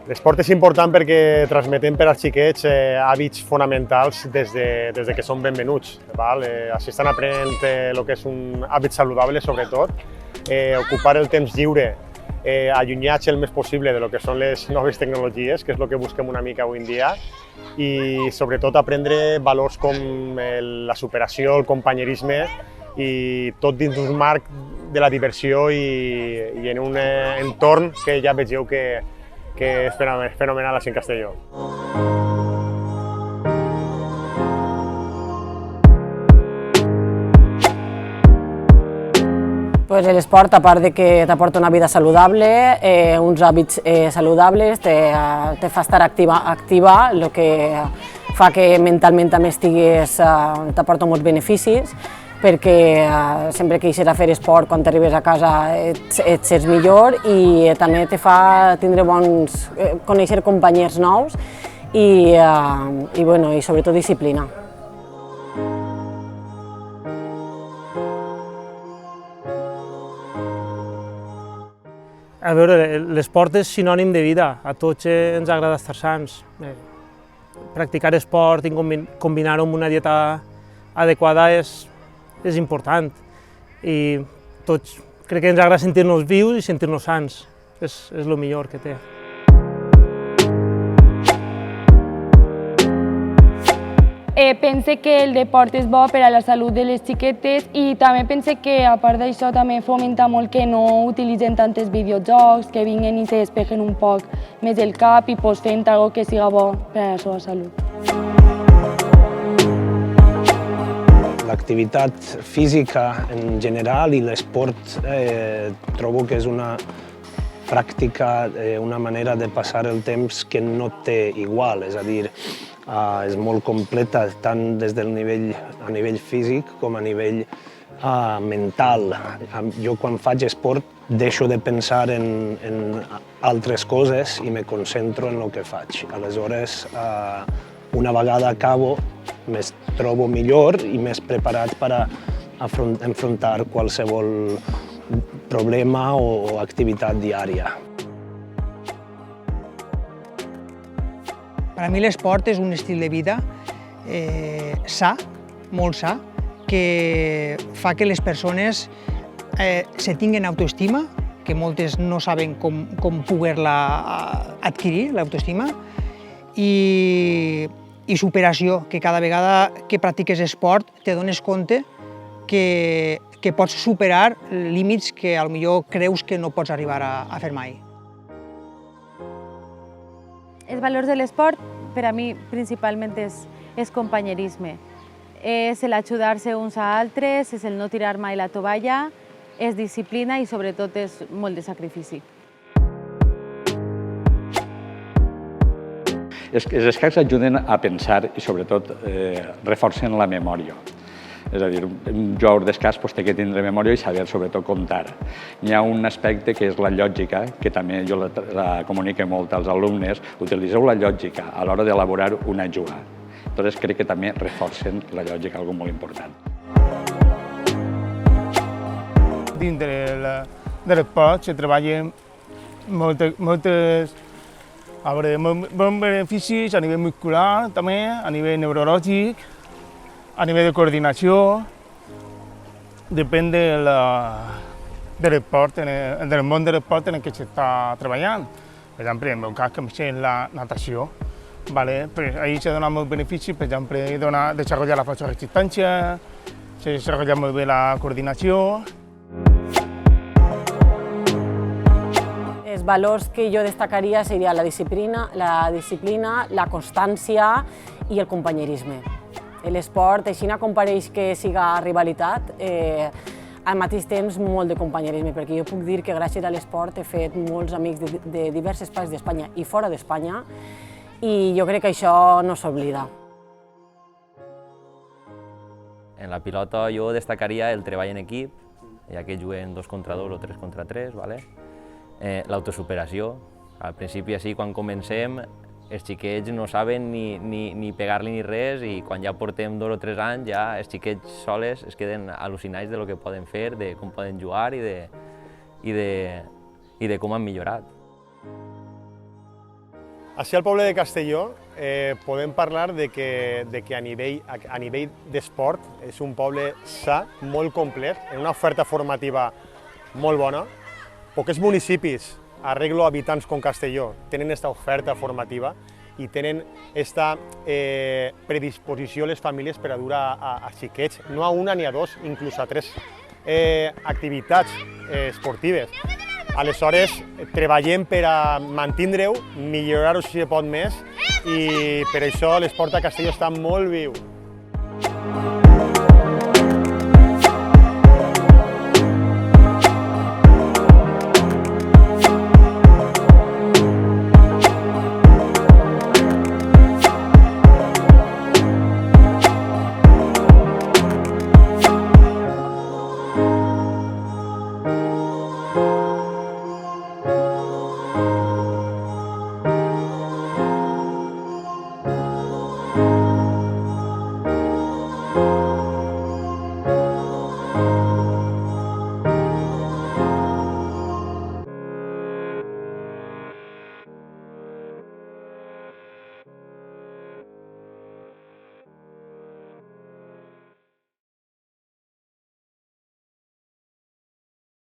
L'esport és important perquè transmetem per als xiquets hàbits fonamentals des de que són ben menuts. Així estan aprenent el que és un hàbit saludable, sobretot, ocupar el temps lliure, allunyats el més possible de lo que són les noves tecnologies, que és el que busquem una mica avui en dia, i sobretot aprendre valors com la superació, el companyerisme, i tot dins d'un marc de la diversió i en un entorn que ja vegeu que és fenomenal així en Castelló. L'esport, a part de que t'aporta una vida saludable, uns hàbits saludables, te fa estar activa, el que fa que mentalment també t'aporta molts beneficis, perquè sempre que eixes a fer esport, quan t'arribes a casa et sents millor i també te fa conèixer companys nous i sobretot disciplina. A veure, l'esport és sinònim de vida, a tots ens agrada estar sans. Practicar esport i combinar-ho amb una dieta adequada és important i tots crec que ens agrada sentir-nos vius i sentir-nos sans, és el millor que té. Pense que el deport és bo per a la salut de les xiquetes i també pense que, a part d'això, també fomenta molt que no utilitzen tantes videojocs, que vinguin i se despejen un poc més el cap i fent alguna cosa que siga bo per a la seva salut. L'activitat física en general i l'esport trobo que és una pràctica, una manera de passar el temps que no té igual, és a dir, és molt completa tant des del a nivell físic com a nivell mental. Jo quan faig esport deixo de pensar en altres coses i me concentro en el que faig. Aleshores, una vegada acabo, me trobo millor i més preparat per a enfrontar qualsevol problema o activitat diària. Per a mi l'esport és un estil de vida sa, molt sa, que fa que les persones se tinguen autoestima, que moltes no saben com poder-la adquirir, l'autoestima, i superació, que cada vegada que practiques esport te dones compte que pots superar límits que potser creus que no pots arribar a fer mai. Els valors de l'esport, per a mi, principalment és companyerisme. És l'ajudar-se uns a altres, és el no tirar mai la tovalla, és disciplina i sobretot és molt de sacrifici. Els escacs ajuden a pensar i sobretot reforcen la memòria. És a dir, un jugador d'escacs té que tindre memòria i saber sobretot comptar. Hi ha un aspecte que és la lògica, que també jo la comunico molt als alumnes. Utilitzeu la lògica a l'hora d'elaborar una jugada. Llavors crec que també reforcen la lògica, algo molt important. Dins de l'esport se treballen molts beneficis a nivell muscular, també a nivell neurològic, a nivell de coordinació, depèn del món de l'esport en què s'està treballant. Per exemple, en el meu cas, que és la natació, ahí se donen molts beneficis, per exemple, desenvolupar la força de resistència, se desenvolupa molt bé la coordinació. Els valors que jo destacaria serien la disciplina, la constància i el companyerisme. L'esport, així com pareix que siga rivalitat, al mateix temps molt de companyerisme, perquè jo puc dir que gràcies a l'esport he fet molts amics de diverses parts d'Espanya i fora d'Espanya, i jo crec que això no s'oblida. En la pilota jo destacaria el treball en equip, ja que juguen 2 contra 2 o 3 contra 3, l'autosuperació. Al principi, així, quan comencem, els xiquets no saben ni pegar-li ni res i quan ja portem 2 o 3 anys ja els xiquets soles es queden al·lucinats de lo que poden fer, de com poden jugar i de com han millorat. Així al poble de Castelló podem parlar de que a nivell d'esport és un poble sa, molt complet, amb una oferta formativa molt bona. Pocs municipis, arreglo habitants com Castelló, tenen aquesta oferta formativa i tenen aquesta predisposició a les famílies per a dur a xiquets, no a una ni a dos, inclús a 3 activitats esportives. Aleshores, treballem per a mantindre-ho, millorar-ho si se pot més i per això l'esport a Castelló està molt viu.